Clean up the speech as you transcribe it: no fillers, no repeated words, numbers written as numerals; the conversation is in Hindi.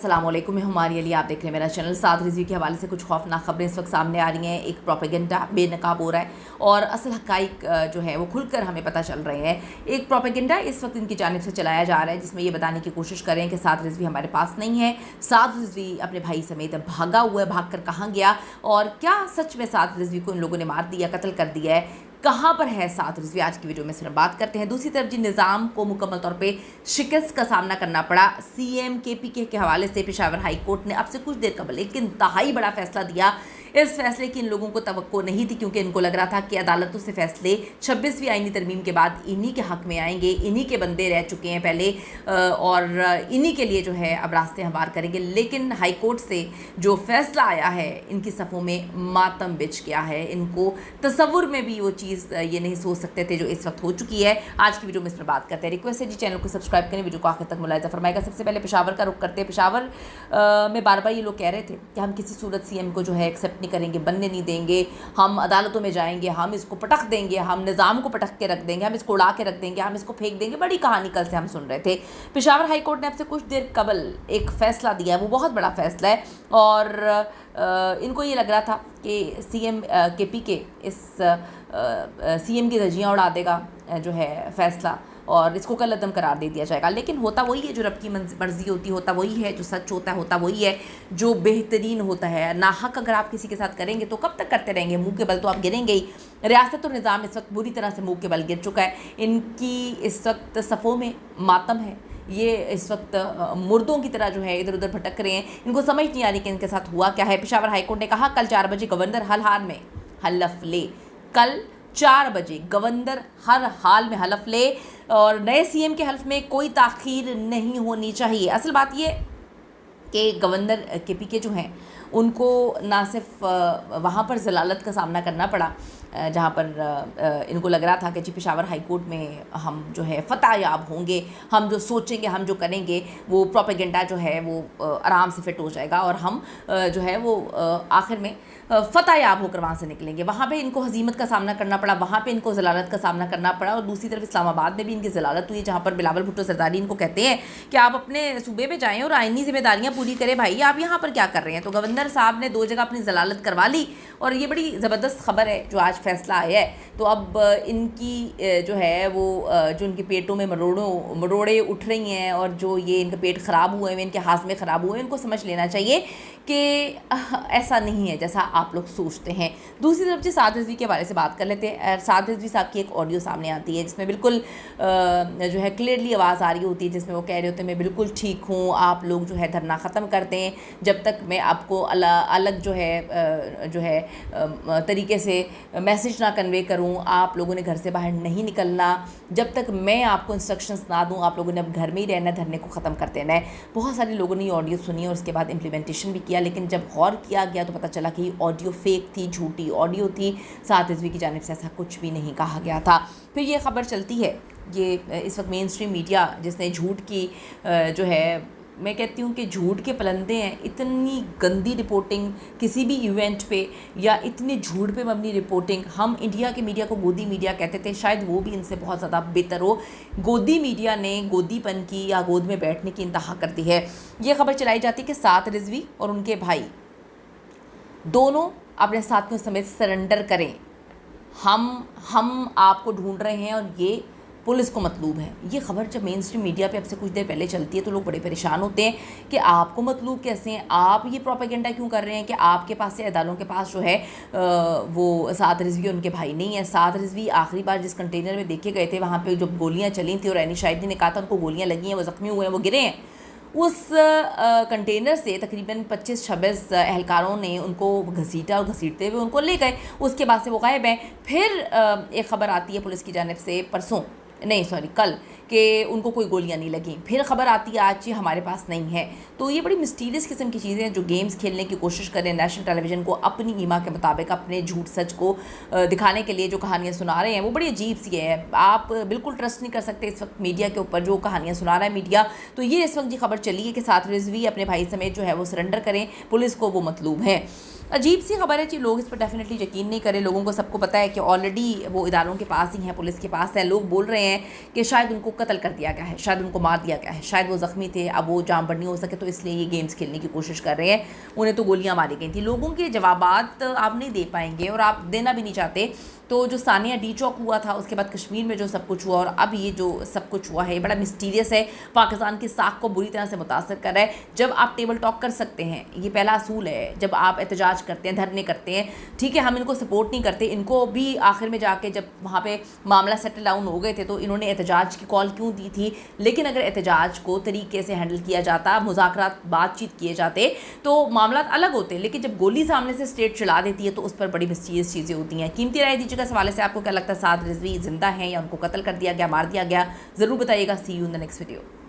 अस्सलाम वालेकुम, मैं हमारी अली, आप देख रहे हैं मेरा चैनल। साद रिजवी के हवाले से कुछ खौफनाक खबरें इस वक्त सामने आ रही हैं। एक प्रोपेगेंडा बेनकाब हो रहा है और असल हक़ाइक़ जो है वो खुलकर हमें पता चल रहे हैं। एक प्रोपेगेंडा इस वक्त इनकी जानिब से चलाया जा रहा है जिसमें ये बताने की कोशिश करें कि साद रिजवी हमारे पास नहीं है। साद रिजवी अपने भाई समेत भागा हुआ है, भाग कर कहाँ गया और क्या सच में साद रिजवी को इन लोगों ने मार दिया, कत्ल कर दिया है, कहाँ पर है साद रिजवी, आज की वीडियो में सिर्फ बात करते हैं। दूसरी तरफ जी निज़ाम को मुकम्मल तौर पे शिकस्त का सामना करना पड़ा। सीएम केपीके के हवाले से पेशावर हाई कोर्ट ने अब से कुछ देर कबल एक इंतहाई बड़ा फैसला दिया। इस फैसले की इन लोगों को तवक्को नहीं थी क्योंकि इनको लग रहा था कि अदालतों से फैसले 26वीं आईनी तरमीम के बाद इन्हीं के हक़ में आएंगे, इन्हीं के बंदे रह चुके हैं पहले और इन्हीं के लिए जो है अब रास्ते हमवार करेंगे। लेकिन हाई कोर्ट से जो फैसला आया है इनकी सफ़ों में मातम बिछ गया है। इनको तसव्वुर में भी वो चीज़ ये नहीं सोच सकते थे जो इस वक्त हो चुकी है। आज की वीडियो में इस पर बात करते हैं। रिक्वेस्ट है जी चैनल को सब्सक्राइब करें, वीडियो को आखिर तक मुलाहिजा फरमाएगा। सबसे पहले पेशावर का रुख करते हैं। पेशावर में बार बार ये लोग कह रहे थे कि हम किसी सूरत सीएम को जो है एक्सेप्ट नहीं करेंगे, बनने नहीं देंगे, हम अदालतों में जाएंगे, हम इसको पटक देंगे, हम निज़ाम को पटक के रख देंगे, हम इसको उड़ा के रख देंगे, हम इसको फेंक देंगे। बड़ी कहानी कल से हम सुन रहे थे। पेशावर हाई कोर्ट ने अब से कुछ देर कबल एक फ़ैसला दिया है, वो बहुत बड़ा फ़ैसला है और इनको ये लग रहा था कि सीएम केपीके इस सीएम की धज्जियाँ उड़ा देगा जो है फ़ैसला और इसको कल अदम करार दे दिया जाएगा। लेकिन होता वही है जो रब की मर्ज़ी होती, होता वही है जो सच होता वही है जो बेहतरीन होता है। नाहक अगर आप किसी के साथ करेंगे तो कब तक करते रहेंगे, मुँह के बल तो आप गिरेंगे ही। रियासत और निज़ाम इस वक्त बुरी तरह से मुँह के बल गिर चुका है। इनकी इस वक्त सफ़ों में मातम है। ये इस वक्त मुर्दों की तरह जो है इधर उधर भटक रहे हैं। इनको समझ नहीं आ रही कि इनके साथ हुआ क्या है। पेशावर हाईकोर्ट ने कहा कल 4 बजे गवर्नर हर हाल में हलफ ले। कल 4 बजे गवर्नर हर हाल में हलफ ले और नए सीएम के हल्फ में कोई ताख़ीर नहीं होनी चाहिए। असल बात ये कि गवर्नर केपीके जो हैं उनको ना सिर्फ वहाँ पर ज़लालत का सामना करना पड़ा जहाँ पर इनको लग रहा था कि जी पेशावर हाई कोर्ट में हम जो है फ़तह याब होंगे, हम जो सोचेंगे, हम जो करेंगे वो प्रोपेगेंडा जो है वो आराम से फिट हो जाएगा और हम जो है वो आखिर में फ़तह याब होकर वहाँ से निकलेंगे। वहाँ पे इनको हज़ीमत का सामना करना पड़ा, वहाँ पे इनको ज़लालत का सामना करना पड़ा। और दूसरी तरफ इस्लामाबाद में भी इनकी ज़लालत हुई जहाँ पर बिलावल भुट्टो सरदारी इनको कहते हैं कि आप अपने सूबे में जाएँ और आइनी ज़िम्मेदारियाँ पूरी करें, भाई आप यहाँ पर क्या कर रहे हैं। तो गवर्नर साहब ने 2 जगह अपनी ज़लालत करवा ली और ये बड़ी ज़बरदस्त खबर है जो आज फैसला आया है। तो अब इनकी जो है वो जो इनके पेटों में मरोड़े उठ रही हैं और जो ये इनका पेट ख़राब हुए हैं, इनके हाज़मे ख़राब हुए हैं, इनको समझ लेना चाहिए कि ऐसा नहीं है जैसा आप लोग सोचते हैं। दूसरी तरफ जी साद रिजवी के बारे से बात कर लेते हैं। साद रिजवी साहब की एक ऑडियो सामने आती है जिसमें बिल्कुल जो है क्लियरली आवाज़ आ रही होती है, जिसमें वो कह रहे होते हैं मैं बिल्कुल ठीक हूँ, आप लोग जो है धरना ख़त्म कर दें जब तक मैं आपको अलग जो है तरीके से मैसेज ना कन्वे करूं, आप लोगों ने घर से बाहर नहीं निकलना जब तक मैं आपको इंस्ट्रक्शंस ना दूं, आप लोगों ने अब घर में ही रहना, धरने को ख़त्म कर देना है। बहुत सारे लोगों ने ये ऑडियो सुनी और उसके बाद इम्प्लीमेंटेशन भी किया, लेकिन जब गौर किया गया तो पता चला कि ये ऑडियो फेक थी, झूठी ऑडियो थी। साद रिजवी की जानिब से ऐसा कुछ भी नहीं कहा गया था। फिर ये खबर चलती है, ये इस वक्त मेन स्ट्रीम मीडिया जिसने झूठ की जो है, मैं कहती हूँ कि झूठ के पलंदे हैं। इतनी गंदी रिपोर्टिंग किसी भी इवेंट पे या इतनी झूठ पे मबनी रिपोर्टिंग, हम इंडिया के मीडिया को गोदी मीडिया कहते थे, शायद वो भी इनसे बहुत ज़्यादा बेहतर हो। गोदी मीडिया ने गोदीपन की या गोद में बैठने की इंतहा कर दी है। ये खबर चलाई जाती है कि साद रिजवी और उनके भाई दोनों अपने साथियों समेत सरेंडर करें, हम आपको ढूंढ रहे हैं और ये पुलिस को मतलूब है। ये खबर जब मेन स्ट्रीम मीडिया पे अब से कुछ देर पहले चलती है तो लोग बड़े परेशान होते हैं कि आपको मतलूब कैसे हैं, आप ये प्रोपेगेंडा क्यों कर रहे हैं कि आपके पास से अदालों के पास जो है वो साद रिजवी उनके भाई नहीं है। साद रिजवी आखिरी बार जिस कंटेनर में देखे गए थे वहाँ पर जब गोलियाँ चली थी और ऐनी शाहिदी ने कहा था उनको गोलियाँ लगी हैं, वो ज़ख्मी हुए हैं, वो गिरे हैं, उस कंटेनर से तकरीबन 25-26 एहलकारों ने उनको घसीटा और घसीटते हुए उनको ले गए। उसके बाद से वो गायब हैं। फिर एक ख़बर आती है पुलिस की जानिब से कल कि उनको कोई गोलियां नहीं लगी। फिर ख़बर आती है आज ये हमारे पास नहीं है। तो ये बड़ी मिस्टीरियस किस्म की चीज़ें हैं जो गेम्स खेलने की कोशिश करें नेशनल टेलीविज़न को अपनी ईमा के मुताबिक अपने झूठ सच को दिखाने के लिए जो कहानियाँ सुना रहे हैं वो बड़ी अजीब सी है। आप बिल्कुल ट्रस्ट नहीं कर सकते इस वक्त मीडिया के ऊपर जो कहानियाँ सुना रहा है मीडिया। तो ये इस वक्त ये खबर चली है कि साद रिजवी अपने भाई समेत जो है वो सरेंडर करें, पुलिस को वो मतलूब है। अजीब सी खबर है कि लोग इस पर डेफिनेटली यकीन नहीं करें। लोगों को सबको पता है कि ऑलरेडी वो इदारों के पास ही हैं, पुलिस के पास है। लोग बोल रहे हैं कि शायद उनको कत्ल कर दिया गया है, शायद उनको मार दिया गया है, शायद वो ज़ख्मी थे, अब वो जान बढ़नी हो सके तो इसलिए ये गेम्स खेलने की कोशिश कर रहे हैं, उन्हें तो गोलियां मारी गई थी। लोगों के जवाबात आप नहीं दे पाएंगे और आप देना भी नहीं चाहते। तो जो सानिया डी चौक हुआ था, उसके बाद कश्मीर में जो सब कुछ हुआ और अब ये जो सब कुछ हुआ है, ये बड़ा मिस्टीरियस है, पाकिस्तान की साख को बुरी तरह से मुतासर कर रहा है। जब आप टेबल टॉक कर सकते हैं, ये पहला असूल है, जब आप एहतजाज करते हैं, धरने करते हैं, ठीक है हम इनको सपोर्ट नहीं करते, इनको भी आखिर में जाके जब वहाँ पे मामला सेटल डाउन हो गए थे तो इन्होंने एहतजाज की कॉल क्यों दी थी। लेकिन अगर एहतजाज को तरीके से हैंडल किया जाता, मुज़ाकरात बातचीत किए जाते तो मामला अलग होते। लेकिन जब गोली सामने से स्टेट चला देती है तो उस पर बड़ी मिस्टीरियस चीज़ें होती हैं। कीमती राय दीजिएगा इस हवाले से, आपको क्या लगता है साद रिजवी जिंदा हैं या उनको कत्ल कर दिया गया, मार दिया गया, ज़रूर बताइएगा। See you in the next video.